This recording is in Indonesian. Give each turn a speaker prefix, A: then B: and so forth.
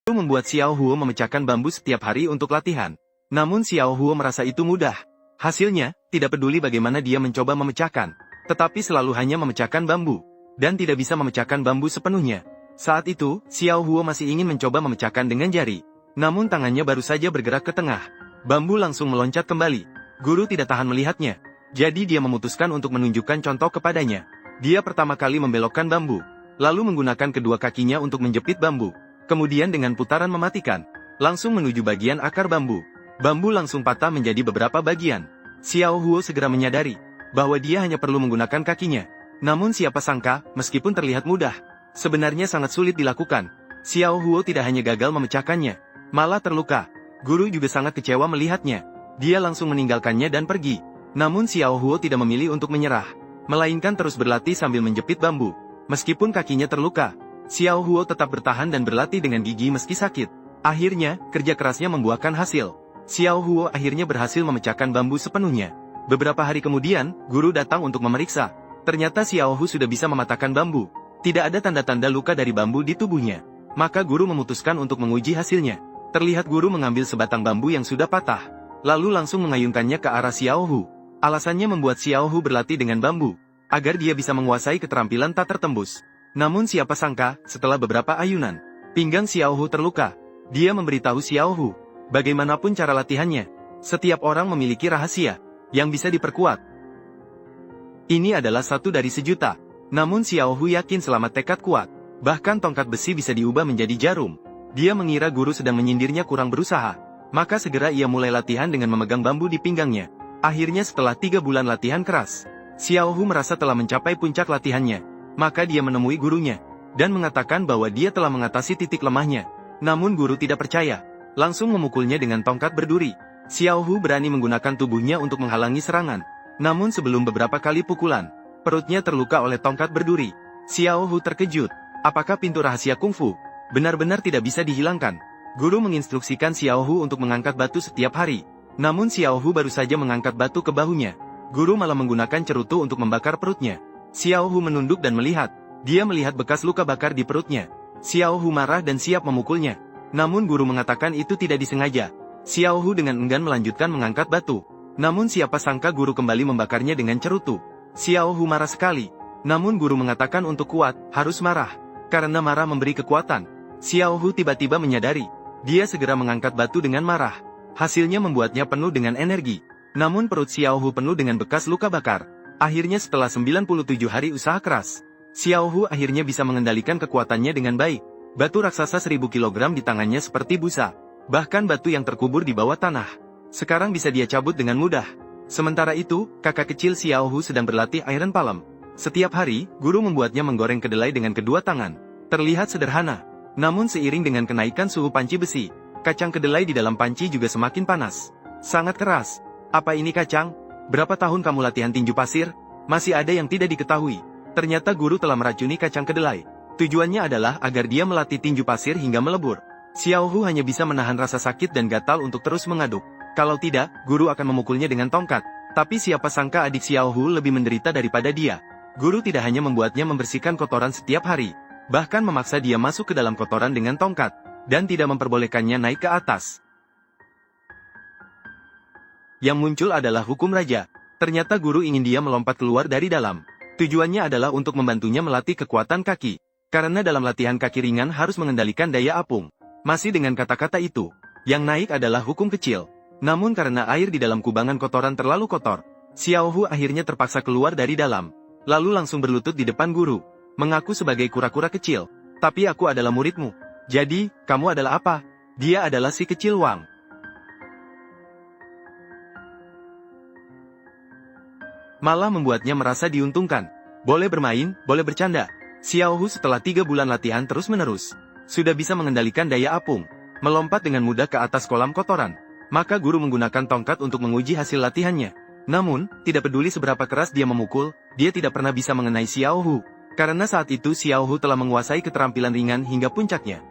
A: Itu membuat Xiao Huo memecahkan bambu setiap hari untuk latihan. Namun Xiao Huo merasa itu mudah. Hasilnya, tidak peduli bagaimana dia mencoba memecahkan, tetapi selalu hanya memecahkan bambu, dan tidak bisa memecahkan bambu sepenuhnya. Saat itu, Xiao Huo masih ingin mencoba memecahkan dengan jari. Namun tangannya baru saja bergerak ke tengah. Bambu langsung meloncat kembali. Guru tidak tahan melihatnya. Jadi dia memutuskan untuk menunjukkan contoh kepadanya. Dia pertama kali membelokkan bambu, lalu menggunakan kedua kakinya untuk menjepit bambu. Kemudian dengan putaran mematikan, langsung menuju bagian akar bambu. Bambu langsung patah menjadi beberapa bagian. Xiao Huo segera menyadari bahwa dia hanya perlu menggunakan kakinya. Namun siapa sangka, meskipun terlihat mudah, sebenarnya sangat sulit dilakukan. Xiao Huo tidak hanya gagal memecahkannya, malah terluka. Guru juga sangat kecewa melihatnya. Dia langsung meninggalkannya dan pergi. Namun Xiao Huo tidak memilih untuk menyerah, melainkan terus berlatih sambil menjepit bambu. Meskipun kakinya terluka, Xiao Huo tetap bertahan dan berlatih dengan gigi meski sakit. Akhirnya, kerja kerasnya membuahkan hasil. Xiao Huo akhirnya berhasil memecahkan bambu sepenuhnya. Beberapa hari kemudian, guru datang untuk memeriksa. Ternyata Xiao Huo sudah bisa mematahkan bambu. Tidak ada tanda-tanda luka dari bambu di tubuhnya. Maka guru memutuskan untuk menguji hasilnya. Terlihat guru mengambil sebatang bambu yang sudah patah, lalu langsung mengayunkannya ke arah Xiao Huo. Alasannya membuat Xiao Huo berlatih dengan bambu, agar dia bisa menguasai keterampilan tak tertembus. Namun siapa sangka, setelah beberapa ayunan, pinggang Xiao Huo terluka. Dia memberitahu Xiao Huo, bagaimanapun cara latihannya, setiap orang memiliki rahasia yang bisa diperkuat. Ini adalah satu dari sejuta. Namun Xiao Huo yakin selama tekad kuat, bahkan tongkat besi bisa diubah menjadi jarum. Dia mengira guru sedang menyindirnya kurang berusaha. Maka segera ia mulai latihan dengan memegang bambu di pinggangnya. Akhirnya setelah 3 bulan latihan keras, Xiao Huo merasa telah mencapai puncak latihannya. Maka dia menemui gurunya, dan mengatakan bahwa dia telah mengatasi titik lemahnya. Namun guru tidak percaya, langsung memukulnya dengan tongkat berduri. Xiao Huo berani menggunakan tubuhnya untuk menghalangi serangan. Namun sebelum beberapa kali pukulan, perutnya terluka oleh tongkat berduri. Xiao Huo terkejut. Apakah pintu rahasia kungfu benar-benar tidak bisa dihilangkan? Guru menginstruksikan Xiao Huo untuk mengangkat batu setiap hari. Namun Xiao Huo baru saja mengangkat batu ke bahunya. Guru malah menggunakan cerutu untuk membakar perutnya. Xiao Huo menunduk dan melihat. Dia melihat bekas luka bakar di perutnya. Xiao Huo marah dan siap memukulnya. Namun guru mengatakan itu tidak disengaja. Xiao Huo dengan enggan melanjutkan mengangkat batu. Namun siapa sangka guru kembali membakarnya dengan cerutu. Xiao Huo marah sekali. Namun guru mengatakan untuk kuat, harus marah. Karena marah memberi kekuatan. Xiao Huo tiba-tiba menyadari. Dia segera mengangkat batu dengan marah. Hasilnya membuatnya penuh dengan energi. Namun perut Xiao Huo penuh dengan bekas luka bakar. Akhirnya setelah 97 hari usaha keras, Xiao Huo akhirnya bisa mengendalikan kekuatannya dengan baik. Batu raksasa 1000 kg di tangannya seperti busa. Bahkan batu yang terkubur di bawah tanah, sekarang bisa dia cabut dengan mudah. Sementara itu, kakak kecil Xiao Huo sedang berlatih Iron Palm. Setiap hari, guru membuatnya menggoreng kedelai dengan kedua tangan. Terlihat sederhana. Namun seiring dengan kenaikan suhu panci besi, kacang kedelai di dalam panci juga semakin panas. Sangat keras. Apa ini kacang? Berapa tahun kamu latihan tinju pasir? Masih ada yang tidak diketahui. Ternyata guru telah meracuni kacang kedelai. Tujuannya adalah agar dia melatih tinju pasir hingga melebur. Xiao Huo hanya bisa menahan rasa sakit dan gatal untuk terus mengaduk. Kalau tidak, guru akan memukulnya dengan tongkat. Tapi siapa sangka adik Xiao Huo lebih menderita daripada dia. Guru tidak hanya membuatnya membersihkan kotoran setiap hari, bahkan memaksa dia masuk ke dalam kotoran dengan tongkat, dan tidak memperbolehkannya naik ke atas. Yang muncul adalah hukum raja. Ternyata guru ingin dia melompat keluar dari dalam. Tujuannya adalah untuk membantunya melatih kekuatan kaki. Karena dalam latihan kaki ringan harus mengendalikan daya apung. Masih dengan kata-kata itu, yang naik adalah hukum kecil. Namun karena air di dalam kubangan kotoran terlalu kotor, Xiao Huo akhirnya terpaksa keluar dari dalam. Lalu langsung berlutut di depan guru, mengaku sebagai kura-kura kecil. Tapi aku adalah muridmu. Jadi, kamu adalah apa? Dia adalah si kecil Wang. Malah membuatnya merasa diuntungkan. Boleh bermain, boleh bercanda. Xiao Huo setelah 3 bulan latihan terus-menerus, sudah bisa mengendalikan daya apung, melompat dengan mudah ke atas kolam kotoran. Maka guru menggunakan tongkat untuk menguji hasil latihannya. Namun, tidak peduli seberapa keras dia memukul, dia tidak pernah bisa mengenai Xiao Huo. Karena saat itu Xiao Huo telah menguasai keterampilan ringan hingga puncaknya.